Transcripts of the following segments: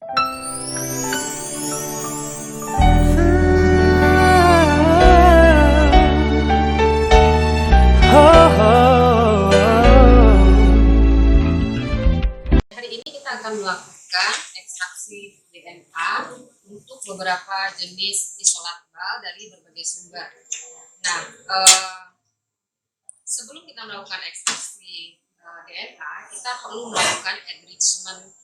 Hari ini kita akan melakukan ekstraksi DNA untuk beberapa jenis isolat bal dari berbagai sumber. Nah, sebelum kita melakukan ekstraksi DNA, kita perlu melakukan enrichment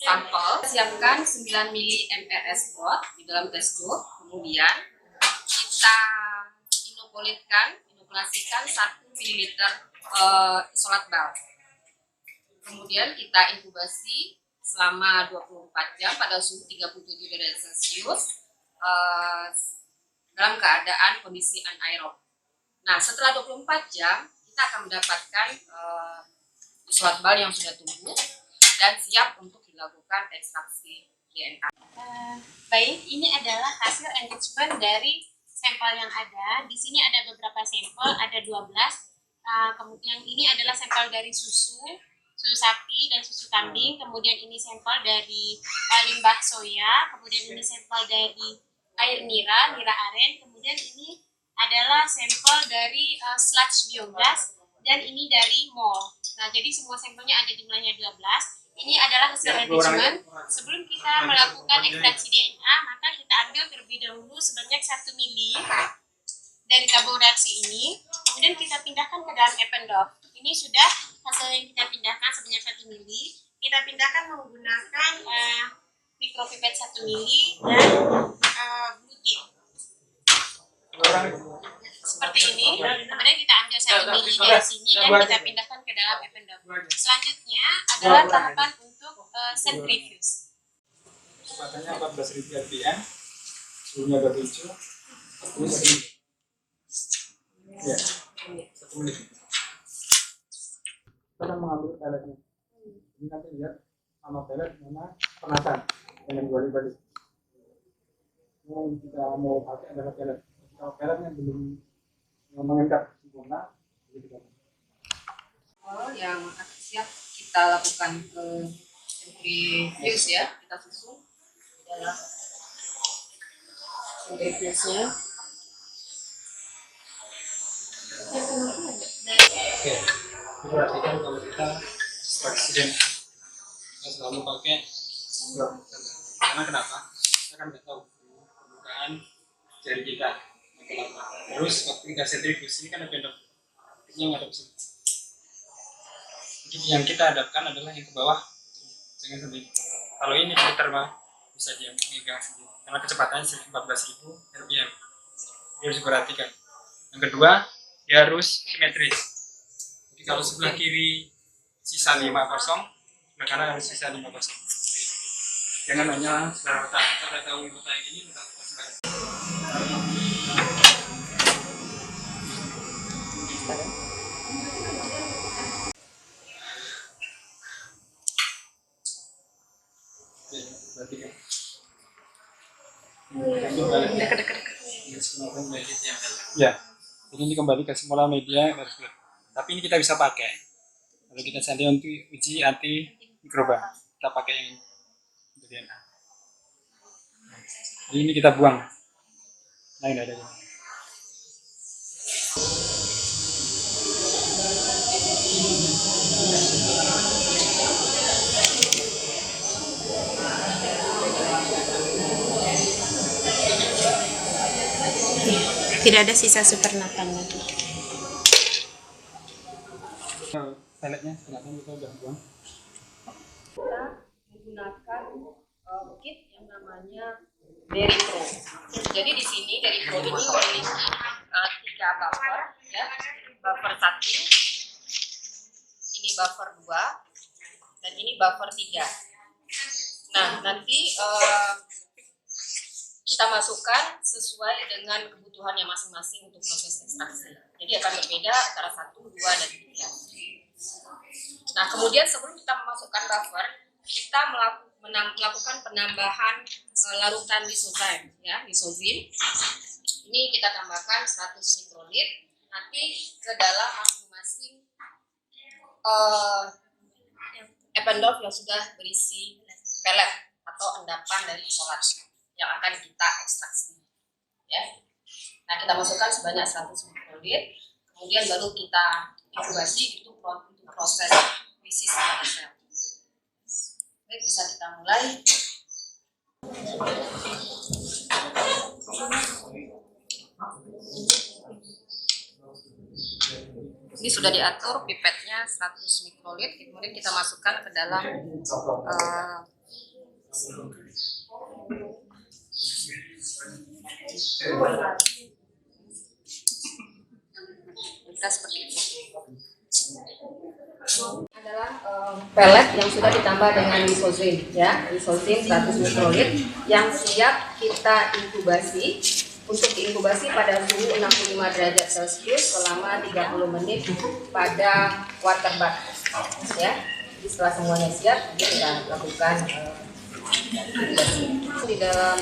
sampel. Siapkan 9 mili MRS blot di dalam test tube. Kemudian kita inokulasikan 1 ml isolat bal. Kemudian kita inkubasi selama 24 jam pada suhu 37 derajat Celcius dalam keadaan kondisi anaerob. Nah, setelah 24 jam kita akan mendapatkan isolat bal yang sudah tumbuh dan siap untuk dilakukan ekstraksi DNA. Baik, ini adalah hasil enrichment dari sampel yang ada. Di sini ada beberapa sampel, ada 12. Kemudian ini adalah sampel dari susu sapi dan susu kambing. Kemudian ini sampel dari limbah soya. Kemudian ini sampel dari air nira aren. Kemudian ini adalah sampel dari sludge biogas dan ini dari mol. Nah, jadi semua sampelnya ada jumlahnya 12. Ini adalah hasil enrichment. Sebelum kita melakukan ekstraksi DNA, maka kita ambil terlebih dahulu sebanyak 1 mili dari tabung reaksi ini. Kemudian kita pindahkan ke dalam Eppendorf. Ini sudah hasil yang kita pindahkan sebanyak 1 mili. Kita pindahkan menggunakan mikropipet 1 mili dan blue tip. Seperti ini. Kemudian kita ambil 1 mili dari sini dan kita pindahkan ke dalam Eppendorf. Selanjutnya adalah tahapan untuk centrifuge. Kecepatannya 14.000 rpm, suhunya 27, ya, 1 menit. Kita akan mengambil peletnya. Ini nanti lihat nama pelet mana penasan dengan 2 badi. Yang kita mau pakai adalah pelet. Kalau peletnya belum mengendap sempurna, Yang akan siap kita lakukan ke centrifuge ya, kita susun dalam centrifuge-nya. Oke, perhatikan kalau kita ekstraksi DNA, kita selalu pakai blok. Karena kenapa? Kita kan nggak tahu permukaan jari kita. Terus waktu kita centrifuge ini kan ada pendek, ini yang ada di sini. Jadi yang kita hadapkan adalah yang ke bawah, jangan sampai. Kalau ini filter mah bisa dia megang sendiri, karena kecepatannya 14.000 rpm. Ini harus diperhatikan. Yang kedua, dia harus simetris. Jadi kalau sebelah kiri sisa 5 kosong, sebelah kanan harus sisa 5 kosong. Jangan hanya sebelah letak. Kita udah tahu letak yang ini, letak sebelah. Perhatikan. Ya, jadi ini kembali ke semula media, tapi ini kita bisa pakai. Kalau kita seandainya untuk uji anti mikroba, kita pakai yang ini untuk DNA. Jadi ini kita buang. Nah, ini ada. Tidak ada sisa supernatant lagi. Peletnya ternyata kita udah buang. Kita menggunakan kit yang namanya Dairy Pro. Jadi di sini Dairy Pro ini memiliki 3 buffer, ya, buffer 1, ini buffer 2, dan ini buffer 3. Nah, nanti kita masukkan sesuai dengan kebutuhannya masing-masing untuk proses ekstraksi. Jadi akan berbeda antara 1, 2, dan 3. Nah, kemudian sebelum kita memasukkan buffer, kita melakukan penambahan larutan lisozim, ya, lisozim. Ini kita tambahkan 100 mikrolit nanti ke dalam masing-masing Eppendorf yang sudah berisi pelet atau endapan dari isolat yang akan kita ekstraksi. Ya. Nah, kita masukkan sebanyak 100 mikrolit, kemudian baru kita inkubasi itu untuk proses krisis sel. Baik, bisa kita mulai. Ini sudah diatur pipetnya 100 mikrolit, kemudian kita masukkan ke dalam kita seperti itu. Adalah pelet yang sudah ditambah dengan lisozim, ya, lisozim 100 mikrolit yang siap kita inkubasi. Untuk diinkubasi pada suhu 65 derajat Celcius selama 30 menit pada water bath, ya. Jadi setelah semuanya siap, kita lakukan inkubasi di dalam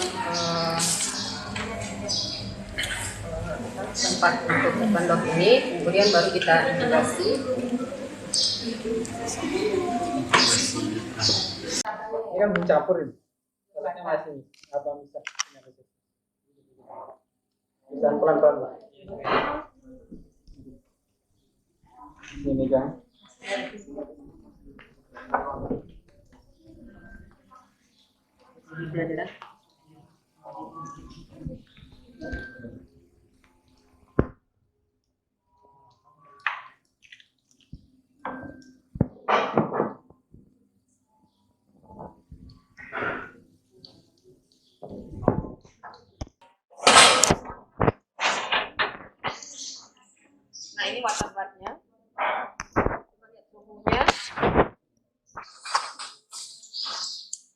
tempat untuk Eppendorf ini. Kemudian baru kita inkubasi. Ini kan dicampurin, rasanya masih apa bisa? Bisa pelan-pelan lah. Ini kan. Nah, ini water bath-nya. Suhunya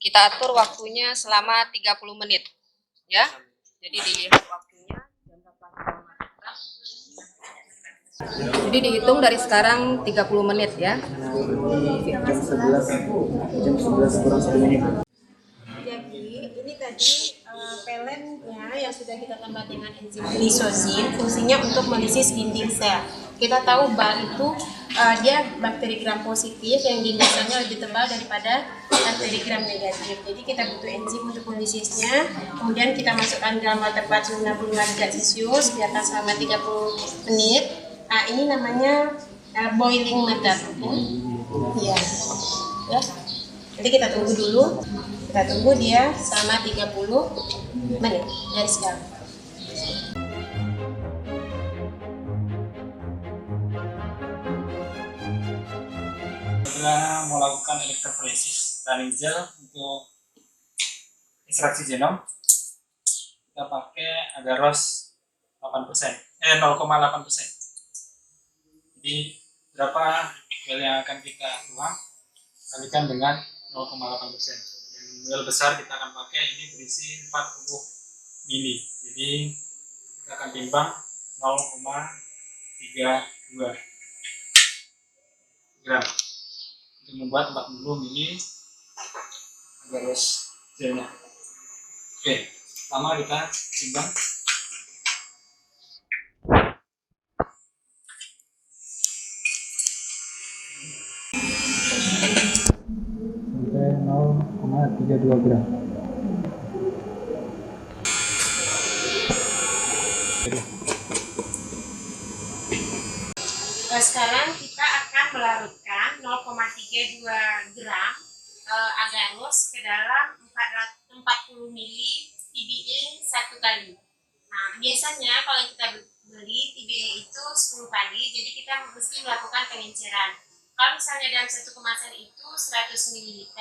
kita atur waktunya selama 30 menit, ya. Jadi dilihat waktunya jam berapa kita masukkan. Jadi dihitung dari sekarang 30 menit, ya. Jam 11 kurang 1 menit. Jadi ini tadi peletnya yang sudah kita tambah dengan enzim lisozim fungsinya untuk melisis dinding sel. Kita tahu bar itu dia bakteri gram positif yang dindingnya lebih tebal daripada bakteri gram negatif. Jadi kita butuh enzim untuk melisisnya. Kemudian kita masukkan dalam water bath 65 derajat Celcius di atas selama 30 menit. Nah, ini namanya boiling method. Ya. Ya. Jadi kita tunggu dulu. Kita tunggu dia selama 30 menit dari sekarang. Kita mau lakukan elektroforesis running gel untuk ekstraksi genom. Kita pakai agarose 8%, 0,8%. Jadi berapa gel yang akan kita tuang kalikan dengan 0,8%. Yang gel besar kita akan pakai ini berisi 40 mili. Jadi kita akan timbang 0,32 gram untuk membuat 40 mili agarose gelnya. Oke, pertama kita timbang. Sampai 0,32 gram. Sekarang kita akan melarutkan 0,32 gram agarose ke dalam 40 mili TBA 1 kali. Nah, biasanya kalau kita beli TBA itu 10 kali, jadi kita mesti melakukan pengenceran. Kalau misalnya dalam satu kemasan itu 100 ml,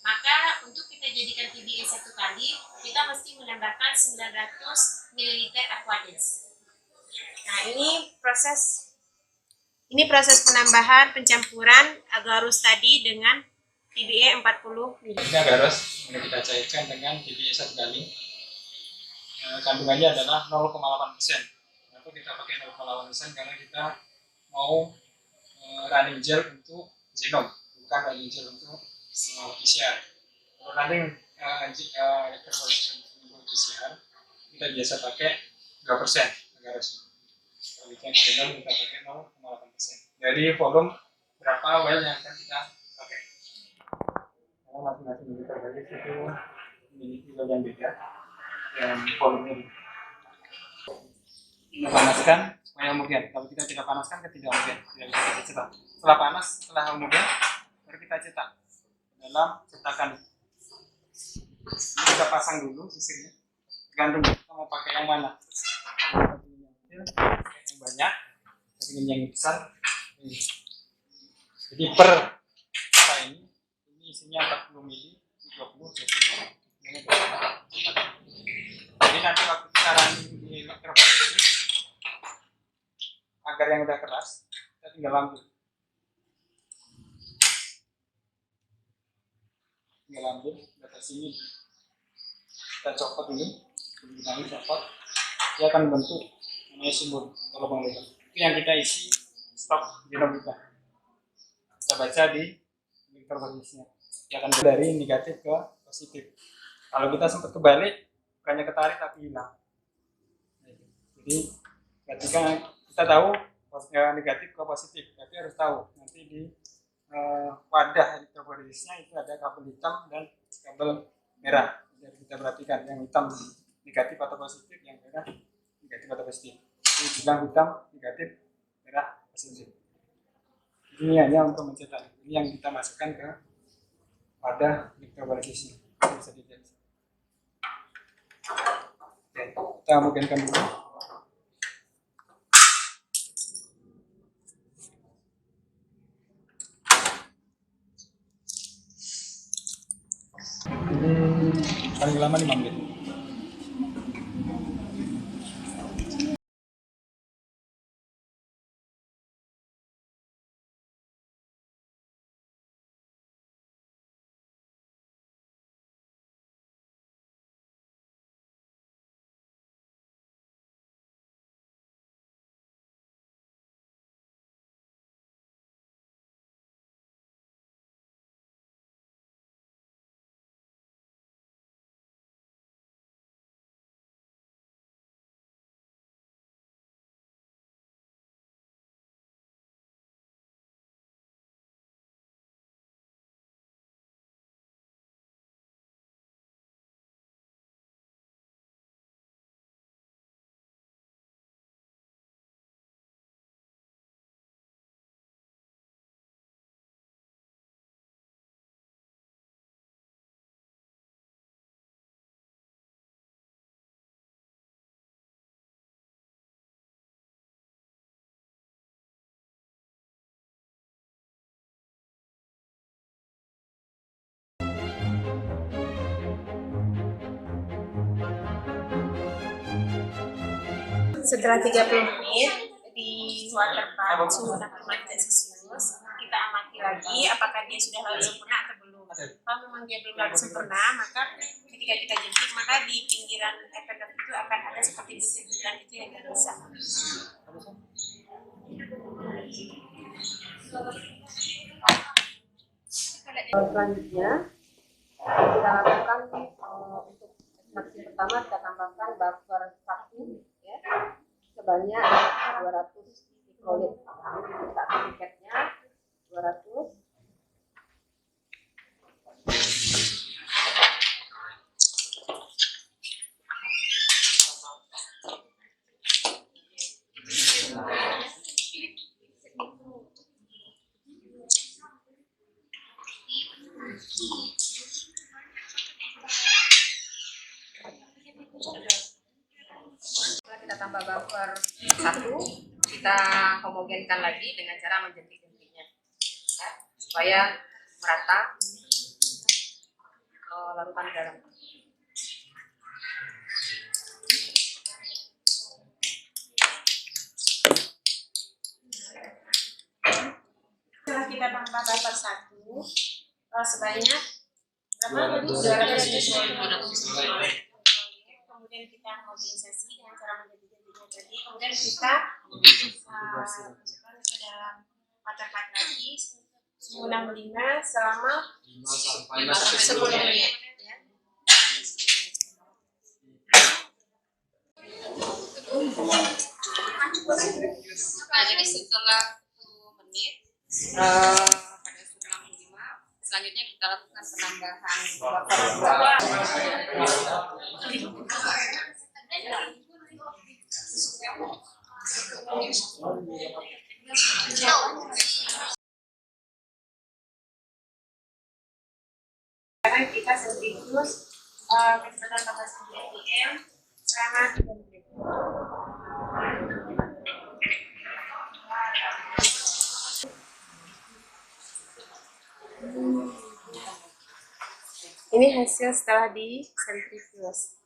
maka untuk kita jadikan TBA 1 kali, kita mesti menambahkan 900 ml Aquades. Nah, ini proses penambahan pencampuran agarose tadi dengan TBA 40 ml. Ini agarose yang kita cairkan dengan TBA 1 kali. Kandungannya adalah 0,8%. Kenapa kita pakai 0,8%? Karena kita mau running gel untuk genom, bukan running gel untuk PCR. Kalau running elektroforesis untuk PCR, kita biasa pakai 2% agarose. Kalau genom kita pakai 0,8%. Dari volume berapa well yang akan kita pakai. masing-masing liter baris itu memiliki bagian beda dan volumenya. Kita panaskan supaya homogen. Kalau kita tidak panaskan, tidak homogen, tidak bisa kita cetak. Setelah panas, setelah homogen, baru kita cetak dalam cetakan. Ini kita pasang dulu sisirnya. Tergantung kita mau pakai yang mana. Yang banyak, ingin yang besar. Jadi per ini isinya 40 ml, 20. Jadi nanti waktu kita running di mikroforesis, agar yang udah keras, kita tinggal ambil. Batas ini kita copot dulu, ini copot, dia akan membentuk namanya sumur atau lubang lubang. Itu yang kita isi stok genom kita. Kita baca di mikroforesisnya, dia akan dari negatif ke positif. Kalau kita sempat kebalik, bukannya ketarik tapi hilang. Jadi ketika kita tahu negatif ke positif, tapi harus tahu nanti di wadah mikroforesisnya itu ada kabel hitam dan kabel merah. Jadi kita perhatikan yang hitam negatif atau positif, yang merah negatif atau positif. Ini bilang hitam negatif, merah positif. Ini hanya untuk mencetak. Ini yang kita masukkan ke wadah mikroforesisnya. Bisa dilihat. Oke, kita homogenkan dulu. Ini paling lama 5 menit. Setelah 30 menit di water bath suhu 8 Celcius, kita amati lagi apakah dia sudah lalu sempurna atau belum. Kalau memang dia belum lalu sempurna, maka ketika kita jepit, maka di pinggiran ependor itu akan ada seperti butiran itu yang bisa. Selanjutnya kita lakukan untuk ekstraksi pertama, kita tambahkan buffer 1 ya, sebanyak 200 mikrolit. Kita tiketnya 200. Kita tambah buffer 1, kita homogenkan lagi dengan cara menjentik-jentiknya ya, supaya merata larutan garam. Setelah kita tambah buffer 1 sebanyak berapa? 200 kemudian kita homogenisasi dengan cara menjadi-jadinya tadi, kemudian kita masukkan ke dalam water bath lagi suhu 65 selama 10 menit ya. Nah, jadi setelah 10 menit pada suhu 65 selanjutnya kita lakukan penambahan buffer. Sekarang kita sentrifuse kecepatan 14 ppm selama 3 menit. Ini hasil setelah di sentrifuse.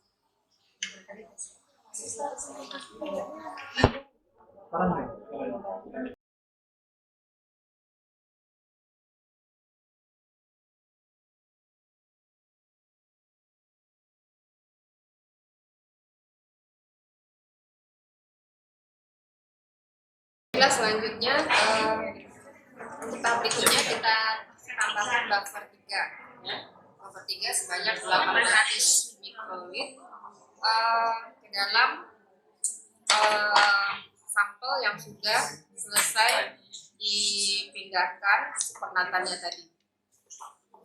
Selanjutnya tahap berikutnya kita tambahkan buffer 3 ya. Buffer 3 sebanyak 800 mikrolit ke dalam sampel yang sudah selesai dipindahkan supernatannya tadi.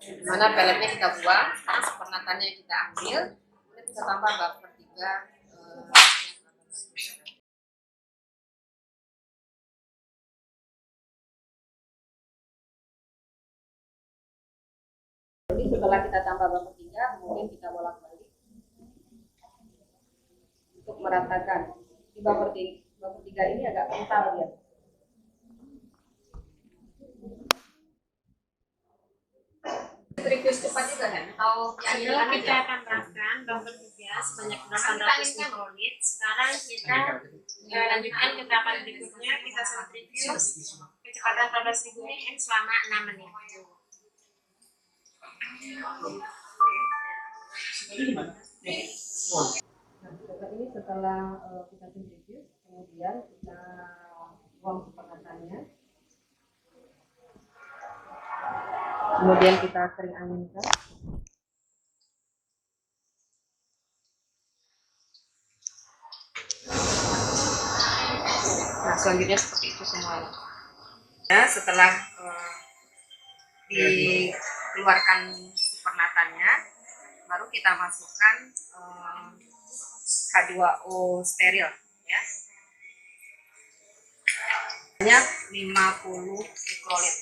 Dimana peletnya kita buang, sekarang supernatannya kita ambil, kita tambah buffer 3. Jadi setelah kita tambah buffer 3, kemudian kita bolak-balik untuk meratakan. Di buffer 3 ini agak kental ya. Request cepat juga kan? Atau Setelah kita tambahkan buffer 3 sebanyak 800 mikrolit, sekarang kita lanjutkan ke tahapan berikutnya, kita sentrifuse kecepatan 14.000 ppm selama 6 menit. Nah, ini setelah kita sentrifuse, kemudian kita buang supernatannya, kemudian kita kering anginkan. Nah, selanjutnya seperti itu semuanya. Ya, setelah dikeluarkan supernatannya, baru kita masukkan H2O steril ya. Banyak 50 mikrolit.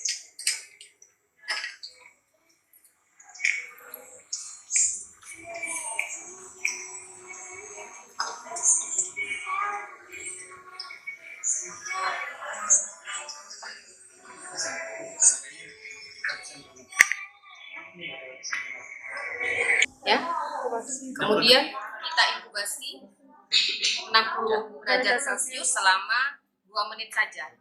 Ya. Kemudian kita inkubasi 60 derajat Celcius selama 2 menit saja.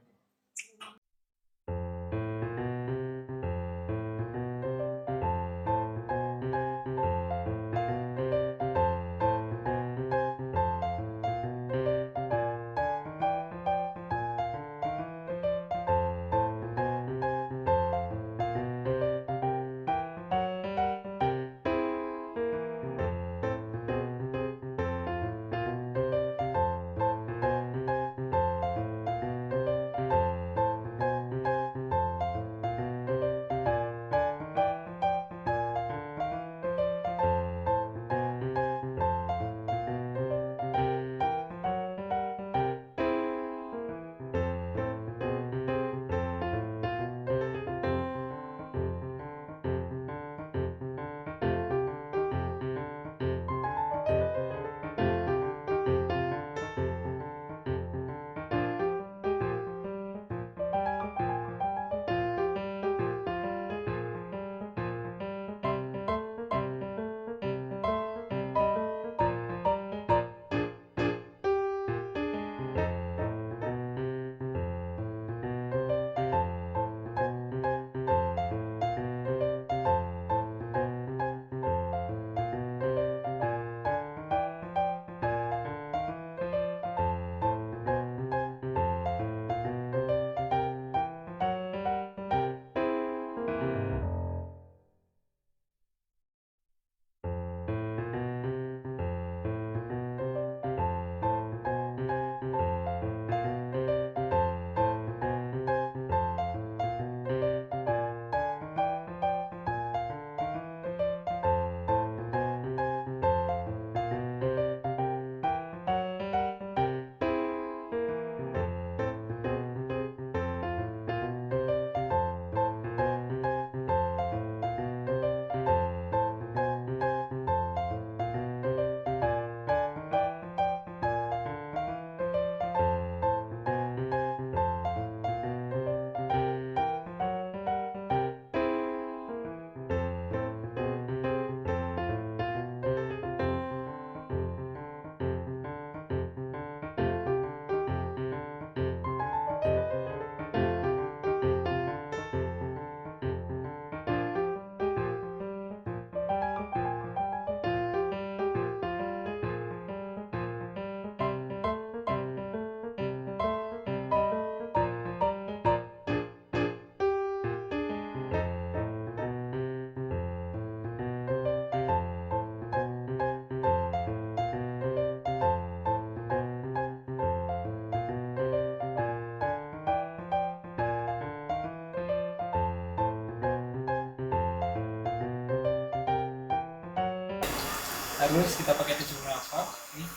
harus kita pakai 70 nafas. Ini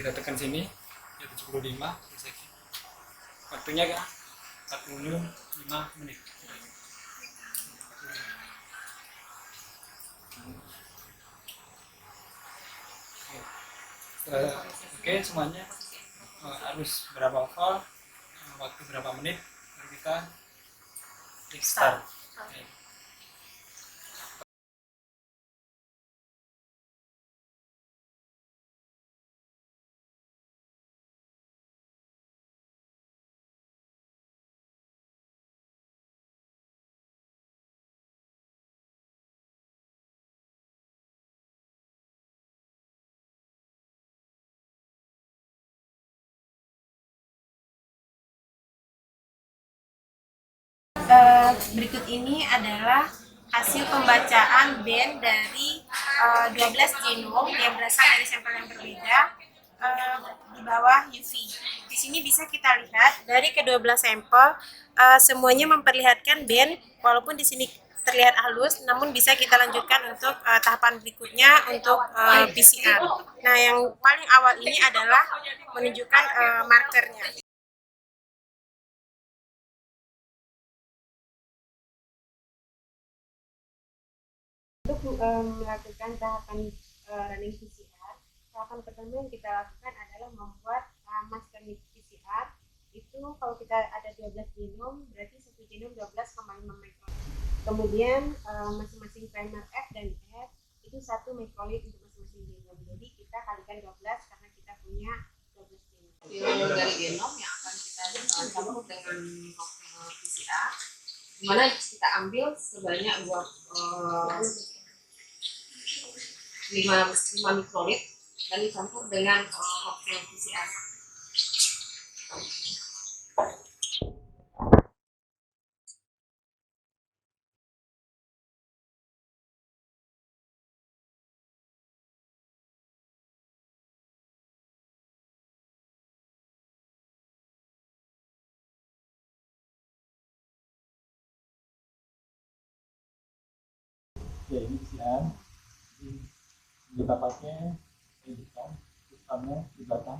kita tekan sini ya 75 waktunya kan 45 menit. Oke, semuanya harus berapa volt, waktu berapa menit, lalu kita klik start. Berikut ini adalah hasil pembacaan band dari 12 genom yang berasal dari sampel yang berbeda di bawah UV. Di sini bisa kita lihat dari kedua belah sampel semuanya memperlihatkan band, walaupun di sini terlihat halus, namun bisa kita lanjutkan untuk tahapan berikutnya untuk PCR. Nah, yang paling awal ini adalah menunjukkan markernya. Untuk melakukan tahapan running PCR, tahapan pertama yang kita lakukan adalah membuat masker PCR. Itu kalau kita ada 12 genom, berarti satu genom 12,5 mikron. Kemudian masing-masing primer F dan F itu 1 mikrolit untuk masing-masing genom. Jadi kita kalikan 12 karena kita punya 12 genom. Hasil dari genom yang akan kita campur dengan PCR, di mana kita ambil sebanyak 5 mikrolit dan dicampur dengan cocktail PCR. Ya, ini PCR. Kita pakai editor, sistemnya di belakang.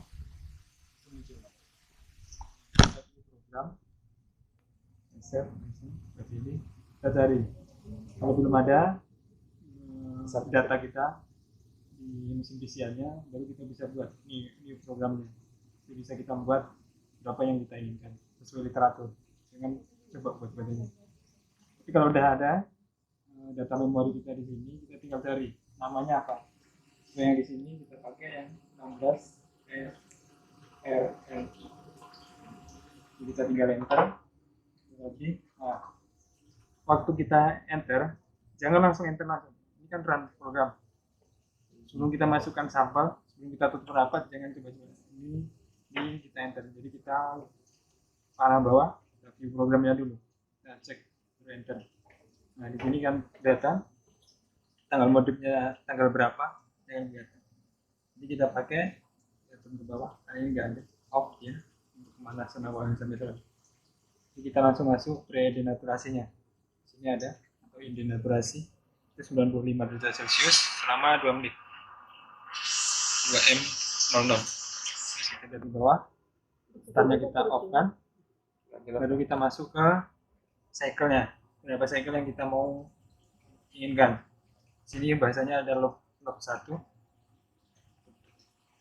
Program insert seperti ini. Kita cari. Kalau belum ada data kita di mesin PCR-nya, baru kita bisa buat ini programnya. Jadi bisa kita buat berapa yang kita inginkan sesuai literatur. Dengan coba buat badannya. Tapi kalau udah ada data memori kita di sini, kita tinggal cari namanya apa. So, yang di sini kita pakai yang 16 RNI. Jadi kita tinggal enter lagi. Nah, waktu kita enter, jangan langsung enter langsung. Ini kan run program. Sebelum kita masukkan sampel, sebelum kita tutup rapat, jangan coba-coba. Ini kita enter. Jadi kita panah bawah, kita view programnya dulu. Kita cek, baru enter. Nah, di sini kan data tanggal modifnya tanggal berapa, jangan kelihatan. Jadi kita pakai ke bawah, nah ini nggak ada off ya untuk pemanasan awalnya sampai selesai. Jadi kita langsung masuk pre-denaturasinya. Sini ada atau indenaturasi itu 95 derajat Celcius selama 2 menit. 2M00. Terus kita lihat di bawah, startnya kita off kan, baru kita masuk ke cycle-nya. Berapa cycle yang kita mau inginkan. Sini bahasanya ada loop 1.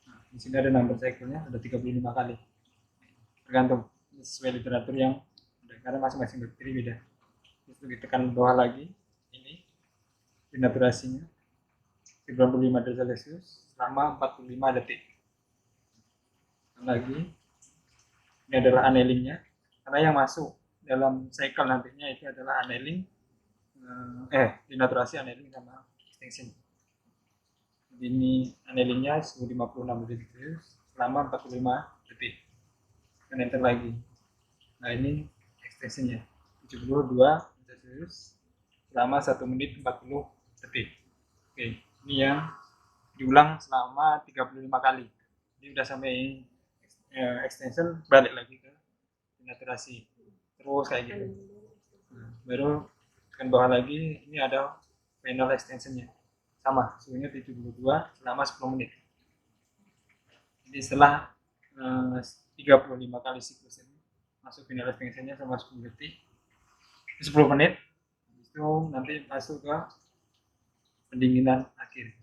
Nah, di sini ada number cycle-nya, ada 35 kali. Tergantung sesuai literatur yang ada, karena masing-masing bakteri beda. Terus ditekan bawah lagi, ini denaturasinya 95 derajat Celcius selama 45 detik. Lagi, ini adalah annealingnya, karena yang masuk dalam cycle nantinya itu adalah annealing, denaturasi, annealing sama extinction. Jadi ini annealingnya 1056 derajat selama 45 detik. Dan enter lagi. Nah ini extensionnya 72 derajat selama 1 menit 40 detik. Oke, ini yang diulang selama 35 kali. Ini udah sampai extension, balik lagi ke denaturasi. Terus kayak gitu. Nah, baru tekan bawah lagi, ini ada final extensionnya sama, suhunya 72 selama 10 menit. Jadi setelah 35 kali siklus ini masuk final extinction-nya selama 10 menit, habis itu nanti masuk ke pendinginan akhir.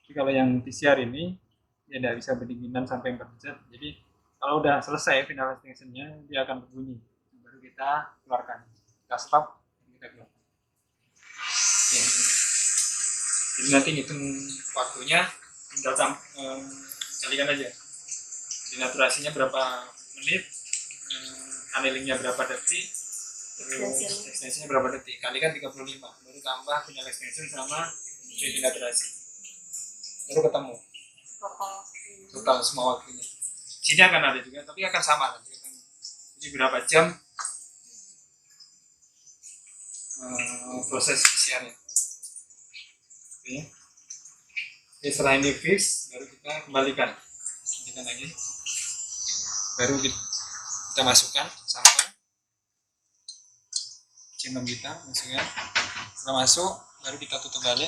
Jadi kalau yang PCR ini dia tidak bisa pendinginan sampai 4 derajat. Jadi kalau udah selesai final extinction-nya dia akan berbunyi, baru kita keluarkan, kita stop, kita keluarkan. Oke. Jadi nanti hitung waktunya tinggal kalikan aja. Denaturasinya berapa menit, annealingnya berapa detik, terus extensionnya berapa detik, kalikan 35, baru tambah final extension sama denaturasi, baru ketemu total semua waktunya. Sini akan ada juga, tapi akan sama nanti. Jadi berapa jam proses PCR-nya. Oke. Setelah ini fix, baru kita kembalikan lagi, baru kita masukkan sampel genome kita, masukkan. Setelah masuk, baru kita tutup balik.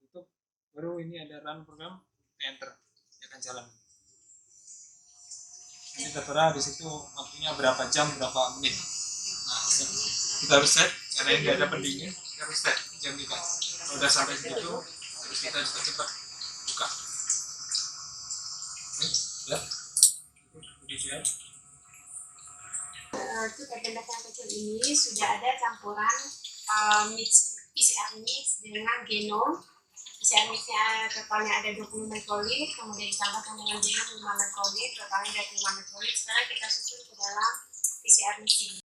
Tutup, baru ini ada run program, enter, dia akan jalan. Nanti kita terang di situ waktunya berapa jam, berapa menit. Nah, kita harus set, karena ini ada pendingin, kita harus set jam kita. Kalau udah sampai situ, terus kita cepat buka. Oke, ya. Kemudian Untuk benda yang kecil ini sudah ada campuran PCR mix dengan genom. PCR mixnya totalnya ada 20 mikrolit, kemudian ditambahkan dengan genom 5 mikrolit, totalnya 25 mikrolit. Sekarang kita susun ke dalam PCR mix ini.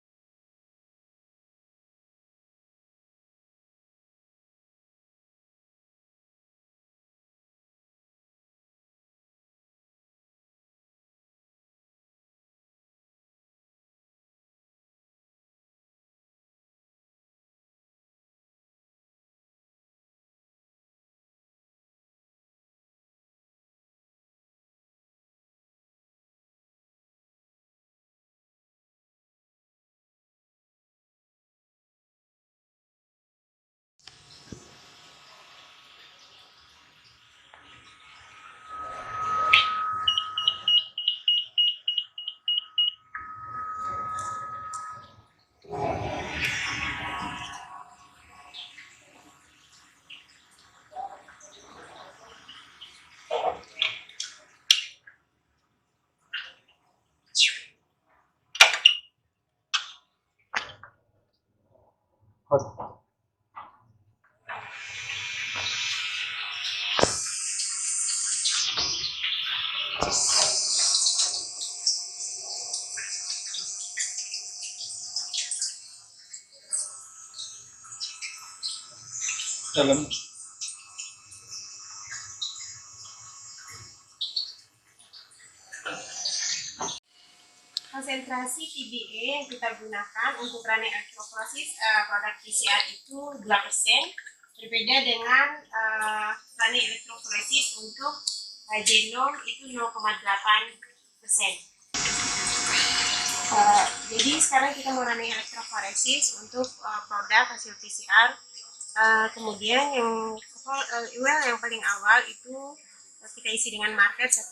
dalam Konsentrasi TBA yang kita gunakan untuk running electrophoresis produk PCR itu 2%, berbeda dengan running electrophoresis untuk genom itu 0,8%. Jadi sekarang kita mau running electrophoresis untuk produk hasil PCR. Kemudian yang paling awal itu kita isi dengan marker 1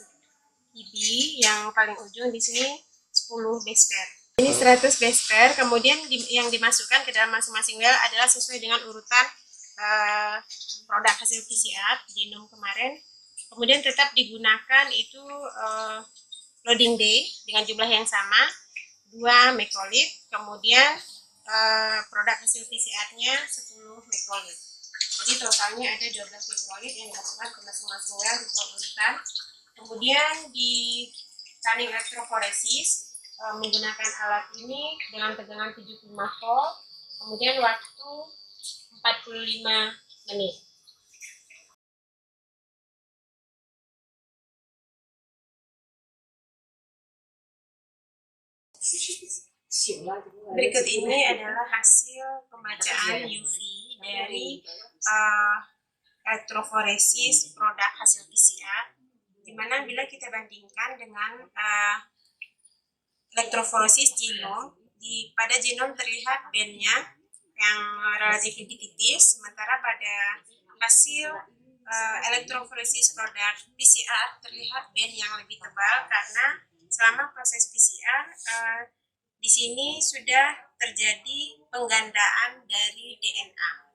TB, yang paling ujung di sini 10 base pair. Ini 100 base pair, kemudian yang dimasukkan ke dalam masing-masing well adalah sesuai dengan urutan produk hasil PCR genom kemarin. Kemudian tetap digunakan itu loading day dengan jumlah yang sama, 2 mikrolit, kemudian produk hasil PCR-nya 10 mikrolit. Jadi totalnya ada 12 mikrolit yang dimasukkan ke masing-masing well sesuai urutan. Kemudian di running electrophoresis menggunakan alat ini dengan tegangan 75 volt, kemudian waktu 45 menit. Berikut ini adalah hasil pembacaan UV dari electrophoresis produk hasil PCR, di mana bila kita bandingkan dengan electrophoresis genom, di pada genom terlihat bandnya yang relatif lebih tipis, sementara pada hasil elektroforesis produk PCR terlihat band yang lebih tebal karena selama proses PCR di sini sudah terjadi penggandaan dari DNA.